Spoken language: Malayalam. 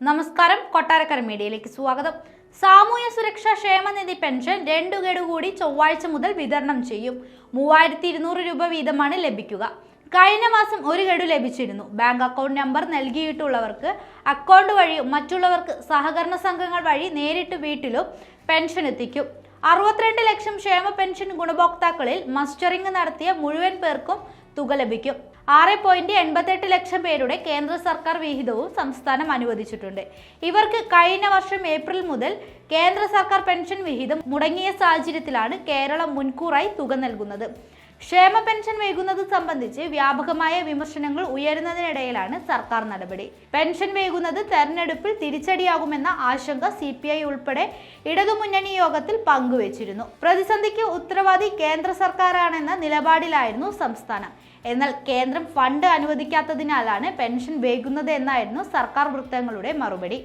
നമസ്കാരം, കൊട്ടാരക്കര മീഡിയയിലേക്ക് സ്വാഗതം. സാമൂഹ്യ സുരക്ഷാ ക്ഷേമനിധി പെൻഷൻ 2 ഗഡു കൂടി ചൊവ്വാഴ്ച മുതൽ വിതരണം ചെയ്യും. 3200 രൂപ വീതമാണ് ലഭിക്കുക. കഴിഞ്ഞ മാസം 1 ഗഡു ലഭിച്ചിരുന്നു. ബാങ്ക് അക്കൗണ്ട് നമ്പർ നൽകിയിട്ടുള്ളവർക്ക് അക്കൗണ്ട് വഴിയും മറ്റുള്ളവർക്ക് സഹകരണ സംഘങ്ങൾ വഴി നേരിട്ട് വീട്ടിലും പെൻഷൻ എത്തിക്കും. 62 ലക്ഷം ക്ഷേമ പെൻഷൻ ഗുണഭോക്താക്കളിൽ മസ്റ്ററിംഗ് നടത്തിയ മുഴുവൻ പേർക്കും തുക ലഭിക്കും. 6.88 ലക്ഷം പേരുടെ കേന്ദ്ര സർക്കാർ വിഹിതവും സംസ്ഥാനം അനുവദിച്ചിട്ടുണ്ട്. ഇവർക്ക് കഴിഞ്ഞ വർഷം ഏപ്രിൽ മുതൽ കേന്ദ്ര സർക്കാർ പെൻഷൻ വിഹിതം മുടങ്ങിയ സാഹചര്യത്തിലാണ് കേരളം മുൻകൂറായി തുക നൽകുന്നത്. ക്ഷേമ പെൻഷൻ വൈകുന്നത് സംബന്ധിച്ച് വ്യാപകമായ വിമർശനങ്ങൾ ഉയരുന്നതിനിടയിലാണ് സർക്കാർ നടപടി. പെൻഷൻ വൈകുന്നത് തെരഞ്ഞെടുപ്പിൽ തിരിച്ചടിയാകുമെന്ന ആശങ്ക CPI ഉൾപ്പെടെ ഇടതുമുന്നണി യോഗത്തിൽ പങ്കുവച്ചിരുന്നു. പ്രതിസന്ധിക്ക് ഉത്തരവാദി കേന്ദ്ര സർക്കാരാണെന്ന നിലപാടിലായിരുന്നു സംസ്ഥാനം. എന്നാൽ കേന്ദ്രം ഫണ്ട് അനുവദിക്കാത്തതിനാലാണ് പെൻഷൻ വൈകുന്നത് എന്നായിരുന്നു സർക്കാർ വൃത്തങ്ങളുടെ മറുപടി.